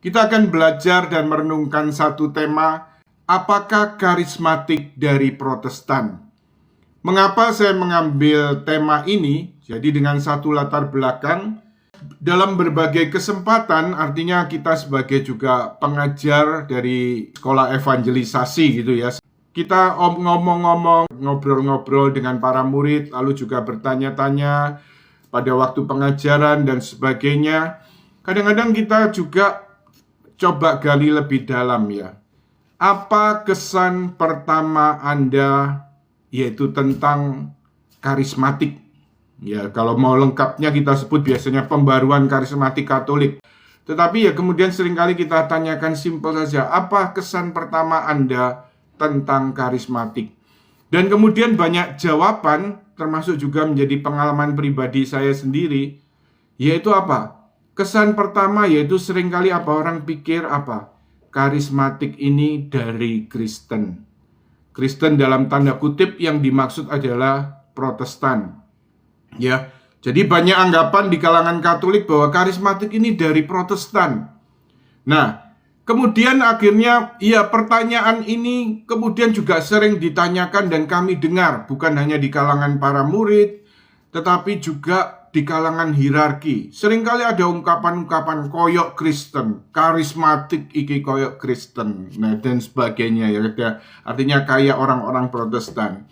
Kita akan belajar dan merenungkan satu tema, apakah karismatik dari Protestan? Mengapa saya mengambil tema ini? Jadi dengan satu latar belakang, dalam berbagai kesempatan, artinya kita sebagai juga pengajar dari sekolah evangelisasi gitu ya. Kita ngomong-ngomong, ngobrol-ngobrol dengan para murid, lalu juga bertanya-tanya pada waktu pengajaran dan sebagainya. Kadang-kadang kita juga coba gali lebih dalam ya. Apa kesan pertama Anda yaitu tentang karismatik? Ya, kalau mau lengkapnya kita sebut biasanya pembaruan karismatik Katolik. Tetapi ya kemudian seringkali kita tanyakan simpel saja, apa kesan pertama Anda tentang karismatik? Dan kemudian banyak jawaban, termasuk juga menjadi pengalaman pribadi saya sendiri, yaitu apa? Kesan pertama yaitu seringkali apa orang pikir apa? Karismatik ini dari Kristen. Kristen dalam tanda kutip yang dimaksud adalah Protestan. Ya, jadi banyak anggapan di kalangan Katolik bahwa karismatik ini dari Protestan. Nah, kemudian akhirnya ya pertanyaan ini kemudian juga sering ditanyakan dan kami dengar bukan hanya di kalangan para murid, tetapi juga di kalangan hierarki. Seringkali ada ungkapan-ungkapan koyok Kristen, karismatik iki koyok Kristen, nah dan sebagainya ya. Artinya kayak orang-orang Protestan.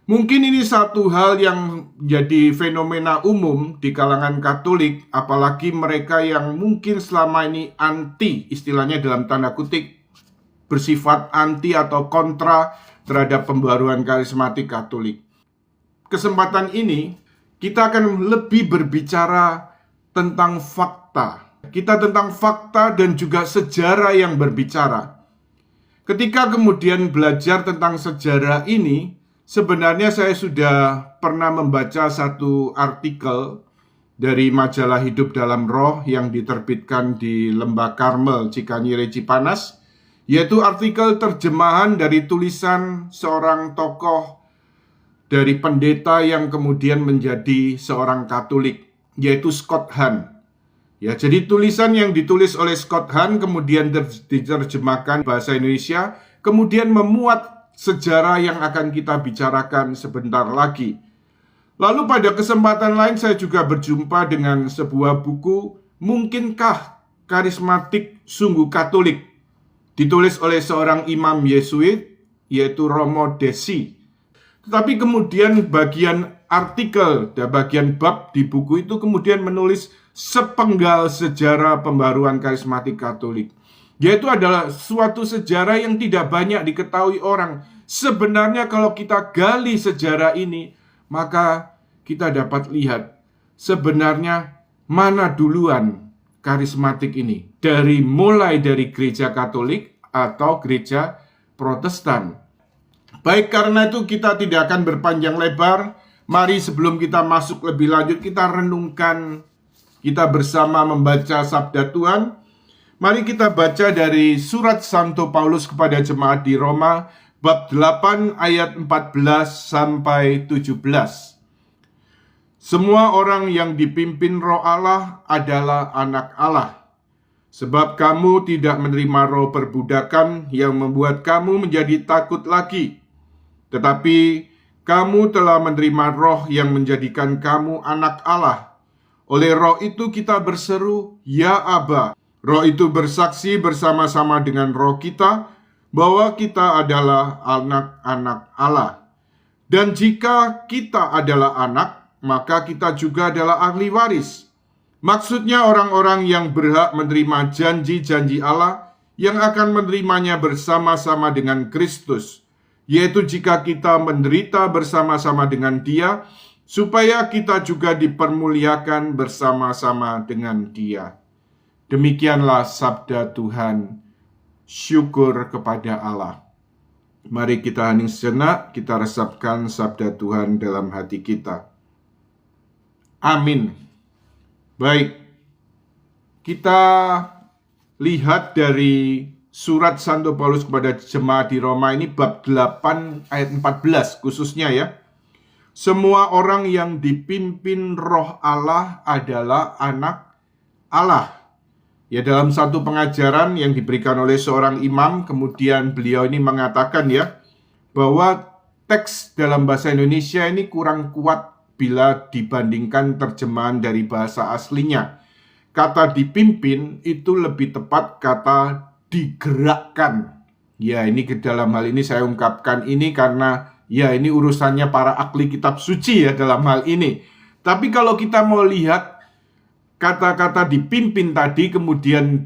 Mungkin ini satu hal yang jadi fenomena umum di kalangan Katolik, apalagi mereka yang mungkin selama ini anti, istilahnya dalam tanda kutip, bersifat anti atau kontra terhadap pembaruan karismatik Katolik. Kesempatan ini kita akan lebih berbicara tentang fakta. Kita tentang fakta dan juga sejarah yang berbicara. Ketika kemudian belajar tentang sejarah ini, sebenarnya saya sudah pernah membaca satu artikel dari majalah Hidup Dalam Roh yang diterbitkan di Lembah Karmel, Cikanyire, Cipanas, yaitu artikel terjemahan dari tulisan seorang tokoh dari pendeta yang kemudian menjadi seorang Katolik, yaitu Scott Hahn. Ya, jadi tulisan yang ditulis oleh Scott Hahn kemudian diterjemahkan bahasa Indonesia, kemudian memuat sejarah yang akan kita bicarakan sebentar lagi. Lalu pada kesempatan lain saya juga berjumpa dengan sebuah buku, Mungkinkah Karismatik Sungguh Katolik? Ditulis oleh seorang imam Yesuit, yaitu Romo Desi. Tetapi kemudian bagian artikel dan bagian bab di buku itu kemudian menulis sepenggal sejarah pembaruan karismatik Katolik. Yaitu adalah suatu sejarah yang tidak banyak diketahui orang. Sebenarnya kalau kita gali sejarah ini, maka kita dapat lihat sebenarnya mana duluan karismatik ini. Mulai dari gereja Katolik atau gereja Protestan. Baik, karena itu kita tidak akan berpanjang lebar. Mari sebelum kita masuk lebih lanjut, kita renungkan, kita bersama membaca sabda Tuhan. Mari kita baca dari surat Santo Paulus kepada jemaat di Roma, bab 8 ayat 14 sampai 17. Semua orang yang dipimpin Roh Allah adalah anak Allah. Sebab kamu tidak menerima roh perbudakan yang membuat kamu menjadi takut lagi. Tetapi kamu telah menerima roh yang menjadikan kamu anak Allah. Oleh roh itu kita berseru, Ya Aba. Roh itu bersaksi bersama-sama dengan roh kita bahwa kita adalah anak-anak Allah. Dan jika kita adalah anak, maka kita juga adalah ahli waris. Maksudnya orang-orang yang berhak menerima janji-janji Allah yang akan menerimanya bersama-sama dengan Kristus. Yaitu jika kita menderita bersama-sama dengan Dia, supaya kita juga dipermuliakan bersama-sama dengan Dia. Demikianlah sabda Tuhan. Syukur kepada Allah. Mari kita hening sejenak, kita resapkan sabda Tuhan dalam hati kita. Amin. Baik, kita lihat dari surat Santo Paulus kepada jemaat di Roma ini bab 8 ayat 14 khususnya ya. Semua orang yang dipimpin Roh Allah adalah anak Allah. Ya, dalam satu pengajaran yang diberikan oleh seorang imam, kemudian beliau ini mengatakan ya, bahwa teks dalam bahasa Indonesia ini kurang kuat bila dibandingkan terjemahan dari bahasa aslinya. Kata dipimpin itu lebih tepat kata digerakkan. Ya, ini ke dalam hal ini saya ungkapkan ini karena ya ini urusannya para ahli kitab suci ya dalam hal ini. Tapi kalau kita mau lihat kata-kata dipimpin tadi, kemudian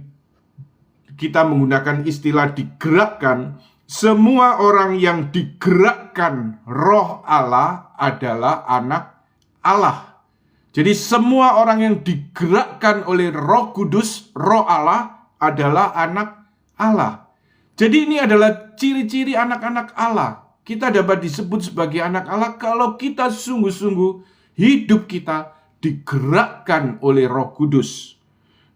kita menggunakan istilah digerakkan, semua orang yang digerakkan roh Allah adalah anak Allah. Jadi semua orang yang digerakkan oleh Roh Kudus, roh Allah adalah anak Allah. Jadi ini adalah ciri-ciri anak-anak Allah. Kita dapat disebut sebagai anak Allah kalau kita sungguh-sungguh hidup kita digerakkan oleh Roh Kudus.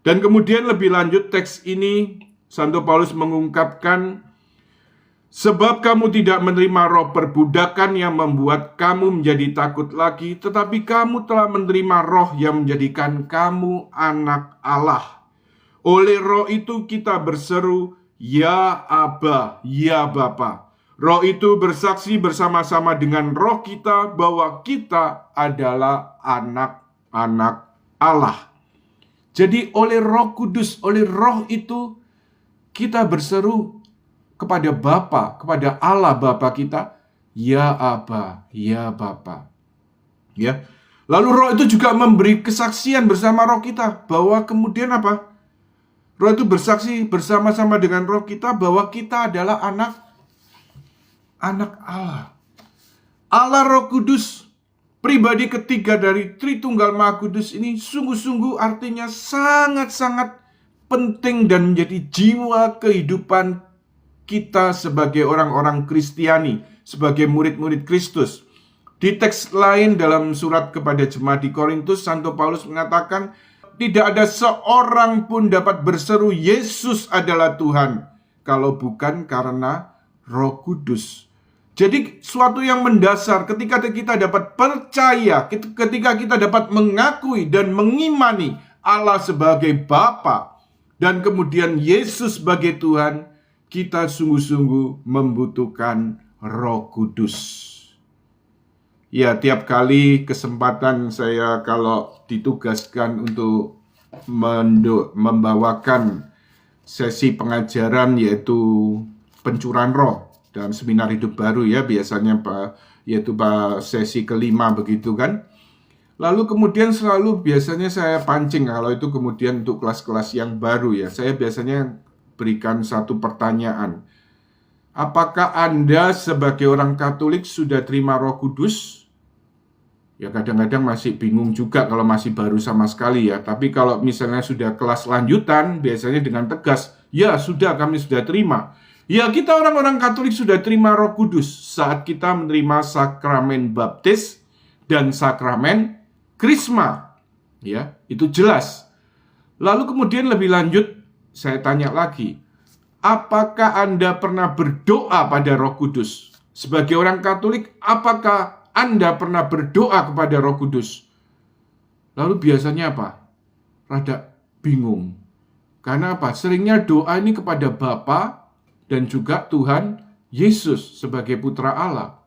Dan kemudian lebih lanjut teks ini Santo Paulus mengungkapkan, sebab kamu tidak menerima roh perbudakan yang membuat kamu menjadi takut lagi, tetapi kamu telah menerima roh yang menjadikan kamu anak Allah. Oleh roh itu kita berseru, ya Aba, ya Bapa. Roh itu bersaksi bersama-sama dengan roh kita bahwa kita adalah anak-anak Allah. Jadi oleh Roh Kudus, oleh roh itu kita berseru kepada Bapa, kepada Allah Bapa kita, ya Aba, ya Bapa. Ya. Lalu roh itu juga memberi kesaksian bersama roh kita bahwa kemudian apa? Roh itu bersaksi bersama-sama dengan roh kita bahwa kita adalah anak Allah. Allah Roh Kudus, pribadi ketiga dari Tritunggal Maha Kudus ini sungguh-sungguh artinya sangat-sangat penting dan menjadi jiwa kehidupan kita sebagai orang-orang Kristiani, sebagai murid-murid Kristus. Di teks lain dalam surat kepada jemaat di Korintus, Santo Paulus mengatakan, tidak ada seorang pun dapat berseru Yesus adalah Tuhan kalau bukan karena Roh Kudus. Jadi suatu yang mendasar ketika kita dapat percaya, ketika kita dapat mengakui dan mengimani Allah sebagai Bapa dan kemudian Yesus sebagai Tuhan, kita sungguh-sungguh membutuhkan Roh Kudus. Ya, tiap kali kesempatan saya kalau ditugaskan untuk membawakan sesi pengajaran yaitu pencurahan roh dalam seminar hidup baru ya, biasanya yaitu sesi kelima begitu kan. Lalu kemudian selalu biasanya saya pancing kalau itu kemudian untuk kelas-kelas yang baru ya, saya biasanya berikan satu pertanyaan. Apakah Anda sebagai orang Katolik sudah terima Roh Kudus? Ya kadang-kadang masih bingung juga kalau masih baru sama sekali ya. Tapi kalau misalnya sudah kelas lanjutan, biasanya dengan tegas, ya sudah, kami sudah terima. Ya, kita orang-orang Katolik sudah terima Roh Kudus saat kita menerima sakramen baptis dan sakramen krisma. Ya, itu jelas. Lalu kemudian lebih lanjut, saya tanya lagi, apakah Anda pernah berdoa pada Roh Kudus? Sebagai orang Katolik, apakah Anda pernah berdoa kepada Roh Kudus? Lalu biasanya apa? Rada bingung. Karena apa? Seringnya doa ini kepada Bapa dan juga Tuhan Yesus sebagai Putra Allah.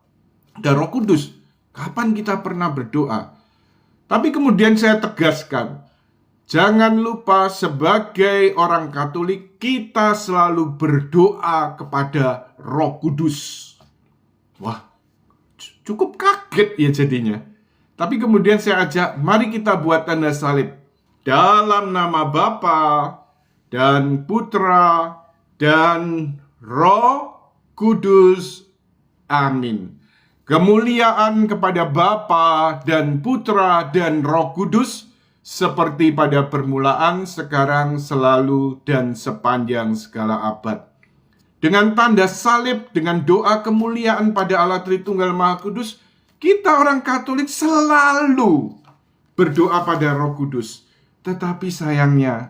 Dan Roh Kudus, kapan kita pernah berdoa? Tapi kemudian saya tegaskan, jangan lupa sebagai orang Katolik, kita selalu berdoa kepada Roh Kudus. Wah, cukup kaget ya jadinya. Tapi kemudian saya ajak, mari kita buat tanda salib. Dalam nama Bapa dan Putra dan Roh Kudus. Amin. Kemuliaan kepada Bapa dan Putra dan Roh Kudus, seperti pada permulaan, sekarang, selalu, dan sepanjang segala abad. Dengan tanda salib, dengan doa kemuliaan pada Allah Tritunggal Maha Kudus, kita orang Katolik selalu berdoa pada Roh Kudus. Tetapi sayangnya,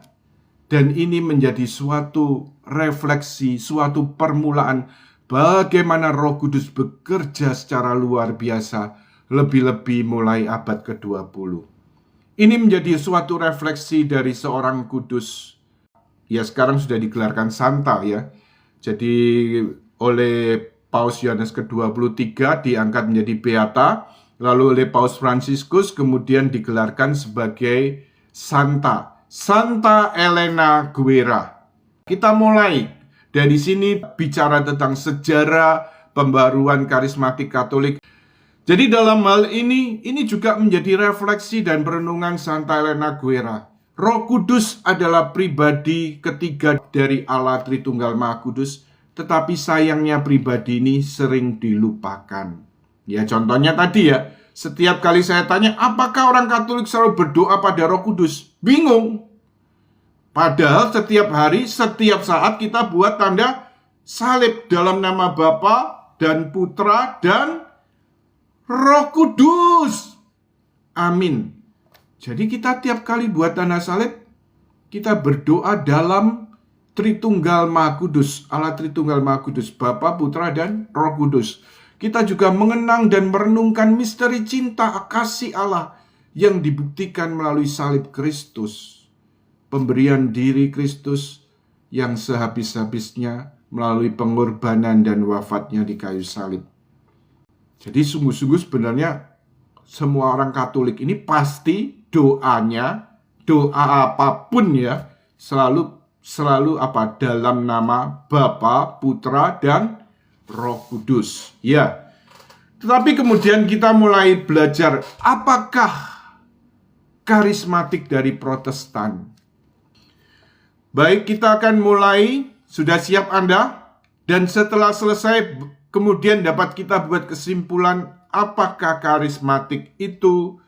dan ini menjadi suatu refleksi, suatu permulaan bagaimana Roh Kudus bekerja secara luar biasa, lebih-lebih mulai abad ke-20. Ini menjadi suatu refleksi dari seorang kudus. ya sekarang sudah digelarkan Santa ya. Jadi oleh Paus Yohanes ke-23 diangkat menjadi Beata, lalu oleh Paus Fransiskus kemudian digelarkan sebagai Santa, Santa Elena Guerra. Kita mulai dari sini bicara tentang sejarah pembaruan karismatik Katolik. Jadi dalam hal ini juga menjadi refleksi dan perenungan Santa Elena Guerra. Roh Kudus adalah pribadi ketiga dari Allah Tritunggal Maha Kudus, tetapi sayangnya pribadi ini sering dilupakan. Ya contohnya tadi ya, setiap kali saya tanya, apakah orang Katolik selalu berdoa pada Roh Kudus? Bingung. Padahal setiap hari, setiap saat kita buat tanda salib dalam nama Bapa dan Putra dan Roh Kudus. Amin. Jadi kita tiap kali buat tanda salib, kita berdoa dalam Tritunggal Maha Kudus, Allah Tritunggal Maha Kudus, Bapa, Putra, dan Roh Kudus. Kita juga mengenang dan merenungkan misteri cinta kasih Allah yang dibuktikan melalui salib Kristus. Pemberian diri Kristus yang sehabis-habisnya melalui pengorbanan dan wafatnya di kayu salib. Jadi sungguh-sungguh sebenarnya semua orang Katolik ini pasti doanya, doa apapun ya, selalu apa? Dalam nama Bapa, Putra, dan Roh Kudus. Ya. Tetapi kemudian kita mulai belajar apakah karismatik dari Protestan. Baik, kita akan mulai. Sudah siap Anda? Dan setelah selesai, kemudian dapat kita buat kesimpulan apakah karismatik itu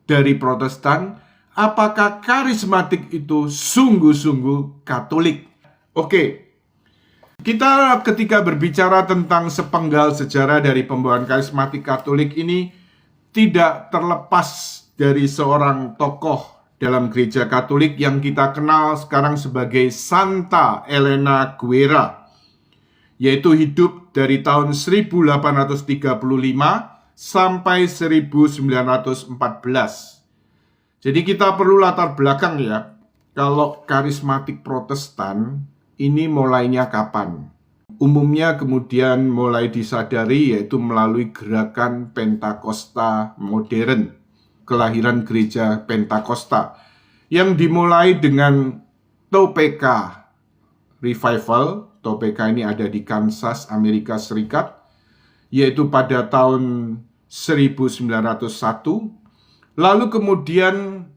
dari Protestan, apakah karismatik itu sungguh-sungguh Katolik. Oke, kita ketika berbicara tentang sepenggal sejarah dari pembawaan karismatik Katolik ini tidak terlepas dari seorang tokoh dalam gereja Katolik yang kita kenal sekarang sebagai Santa Elena Guerra, yaitu hidup dari tahun 1835 sampai 1914. Jadi kita perlu latar belakang ya, kalau karismatik Protestan ini mulainya kapan? Umumnya kemudian mulai disadari yaitu melalui gerakan Pentakosta modern, kelahiran gereja Pentakosta yang dimulai dengan Topeka Revival. Topeka ini ada di Kansas, Amerika Serikat, yaitu pada tahun 1901. Lalu kemudian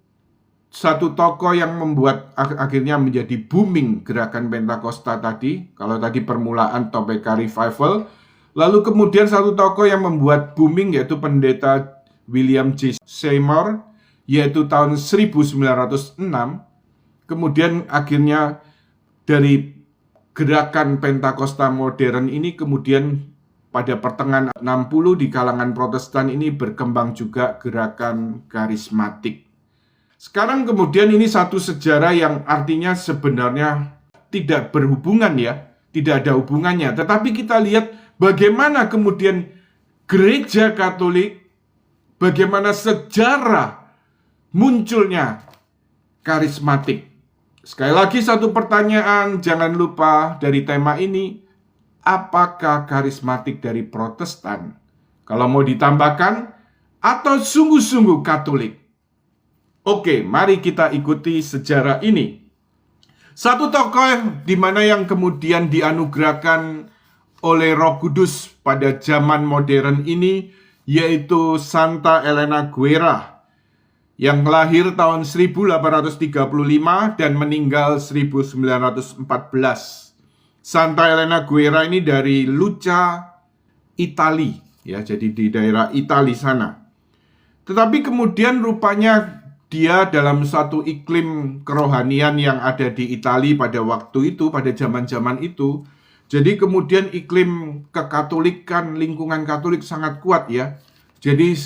satu tokoh yang membuat akhirnya menjadi booming gerakan Pentakosta tadi. Kalau tadi permulaan Topeka Revival, lalu kemudian satu tokoh yang membuat booming yaitu pendeta William J. Seymour, yaitu tahun 1906. Kemudian akhirnya dari gerakan Pentakosta modern ini kemudian pada pertengahan 60 di kalangan Protestan ini berkembang juga gerakan karismatik. Sekarang kemudian ini satu sejarah yang artinya sebenarnya tidak berhubungan ya, tidak ada hubungannya. Tetapi kita lihat bagaimana kemudian gereja Katolik, bagaimana sejarah munculnya karismatik. Sekali lagi satu pertanyaan, jangan lupa dari tema ini, apakah karismatik dari Protestan? Kalau mau ditambahkan, atau sungguh-sungguh Katolik? Oke, mari kita ikuti sejarah ini. Satu tokoh di mana yang kemudian dianugerahkan oleh Roh Kudus pada zaman modern ini, yaitu Santa Elena Guerra, yang lahir tahun 1835 dan meninggal 1914. Santa Elena Guerra ini dari Lucca, Itali, ya, jadi di daerah Itali sana. Tetapi kemudian rupanya dia dalam satu iklim kerohanian yang ada di Itali pada waktu itu, pada zaman-zaman itu. Jadi kemudian iklim kekatolikan, lingkungan Katolik sangat kuat ya. Jadi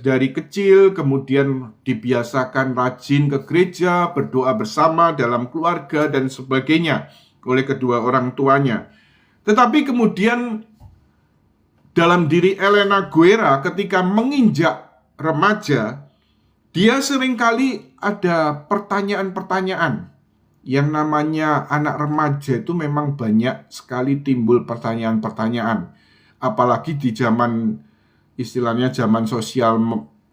dari kecil kemudian dibiasakan rajin ke gereja, berdoa bersama dalam keluarga dan sebagainya oleh kedua orang tuanya. Tetapi kemudian dalam diri Elena Guerra ketika menginjak remaja, dia seringkali ada pertanyaan-pertanyaan. yang namanya anak remaja itu memang banyak sekali timbul pertanyaan-pertanyaan. Apalagi di zaman, istilahnya zaman sosial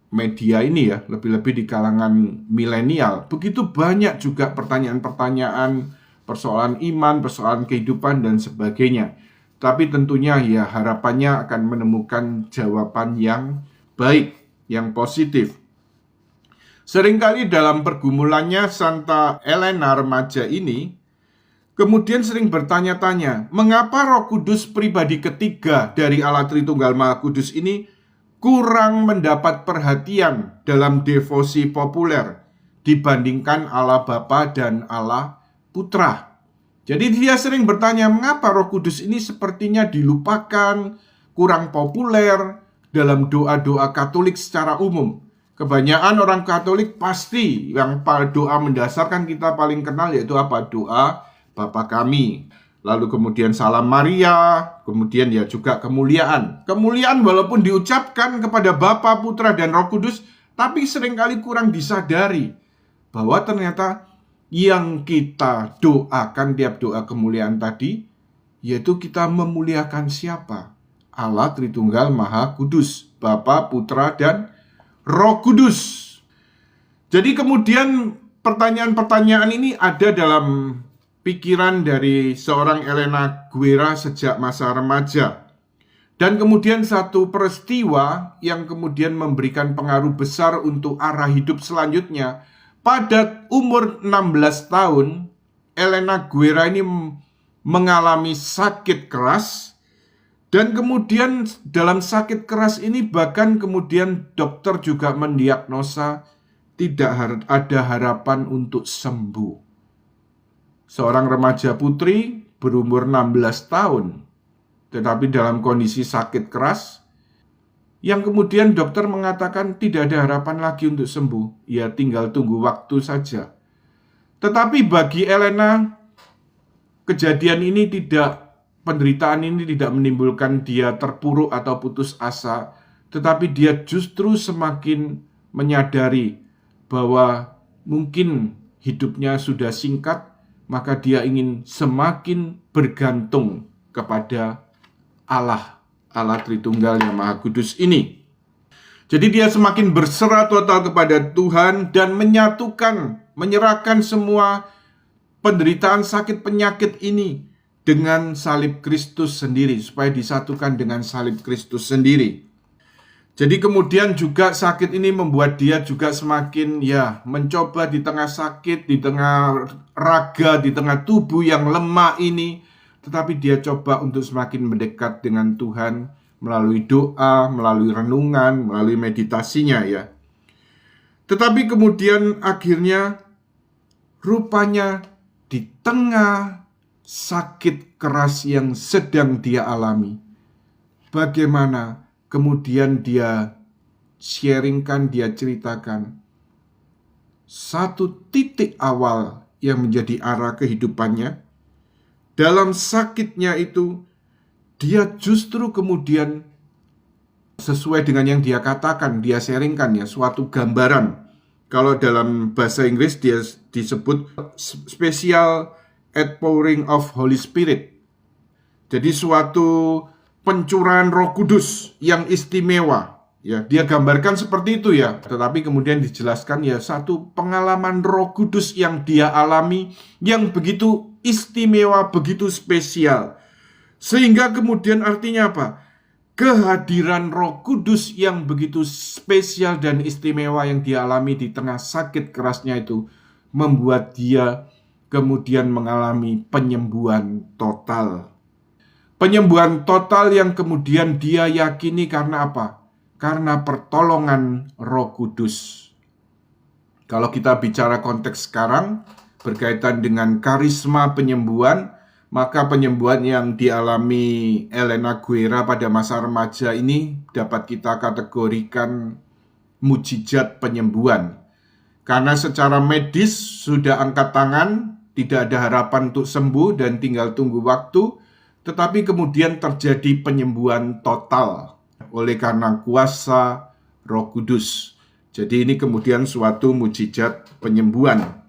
media ini ya, lebih-lebih di kalangan milenial. Begitu banyak juga pertanyaan-pertanyaan, persoalan iman, persoalan kehidupan, dan sebagainya. Tapi tentunya ya harapannya akan menemukan jawaban yang baik, yang positif. Seringkali dalam pergumulannya Santa Elena remaja ini kemudian sering bertanya-tanya, mengapa Roh Kudus pribadi ketiga dari Allah Tritunggal Maha Kudus ini kurang mendapat perhatian dalam devosi populer dibandingkan Allah Bapa dan Allah Putra. Jadi dia sering bertanya, mengapa Roh Kudus ini sepertinya dilupakan, kurang populer dalam doa-doa Katolik secara umum. Kebanyakan orang Katolik pasti yang doa mendasarkan kita paling kenal yaitu apa? Doa Bapa kami, lalu kemudian salam Maria, kemudian ya juga kemuliaan. Kemuliaan walaupun diucapkan kepada Bapa, Putra, dan Roh Kudus, tapi seringkali kurang disadari bahwa ternyata yang kita doakan tiap doa kemuliaan tadi, yaitu kita memuliakan siapa? Allah Tritunggal Maha Kudus, Bapa, Putra, dan Roh Kudus. Jadi kemudian pertanyaan-pertanyaan ini ada dalam pikiran dari seorang Elena Guerra sejak masa remaja. Dan kemudian satu peristiwa yang kemudian memberikan pengaruh besar untuk arah hidup selanjutnya. Pada umur 16 tahun, Elena Guerra ini mengalami sakit keras. Dan kemudian dalam sakit keras ini bahkan kemudian dokter juga mendiagnosa tidak ada harapan untuk sembuh. Seorang remaja putri berumur 16 tahun, tetapi dalam kondisi sakit keras, yang kemudian dokter mengatakan tidak ada harapan lagi untuk sembuh. Ya tinggal tunggu waktu saja. Tetapi bagi Elena, penderitaan ini tidak menimbulkan dia terpuruk atau putus asa, tetapi dia justru semakin menyadari bahwa mungkin hidupnya sudah singkat, maka dia ingin semakin bergantung kepada Allah Tritunggal yang Maha Kudus ini. Jadi dia semakin berserah total kepada Tuhan dan menyerahkan semua penderitaan sakit penyakit ini dengan salib Kristus sendiri, supaya disatukan dengan salib Kristus sendiri. Jadi kemudian juga sakit ini membuat dia juga semakin mencoba di tengah sakit, di tengah raga, di tengah tubuh yang lemah ini. Tetapi dia coba untuk semakin mendekat dengan Tuhan melalui doa, melalui renungan, melalui meditasinya ya. Tetapi kemudian akhirnya rupanya di tengah sakit keras yang sedang dia alami, bagaimana kemudian dia sharingkan, dia ceritakan satu titik awal yang menjadi arah kehidupannya. Dalam sakitnya itu, dia justru kemudian sesuai dengan yang dia katakan, dia sharingkan ya, suatu gambaran. Kalau dalam bahasa Inggris dia disebut special outpouring of Holy Spirit. Jadi suatu pencurahan Roh Kudus yang istimewa. Ya, dia gambarkan seperti itu ya. Tetapi kemudian dijelaskan ya satu pengalaman Roh Kudus yang dia alami yang begitu istimewa, begitu spesial. Sehingga kemudian artinya apa? Kehadiran Roh Kudus yang begitu spesial dan istimewa yang dia alami di tengah sakit kerasnya itu membuat dia kemudian mengalami penyembuhan total. Penyembuhan total yang kemudian dia yakini karena apa? Karena pertolongan Roh Kudus. Kalau kita bicara konteks sekarang berkaitan dengan karisma penyembuhan, maka penyembuhan yang dialami Elena Guerra pada masa remaja ini dapat kita kategorikan mujizat penyembuhan. Karena secara medis sudah angkat tangan, tidak ada harapan untuk sembuh dan tinggal tunggu waktu, tetapi kemudian terjadi penyembuhan total oleh karena kuasa Roh Kudus. Jadi ini kemudian suatu mujizat penyembuhan.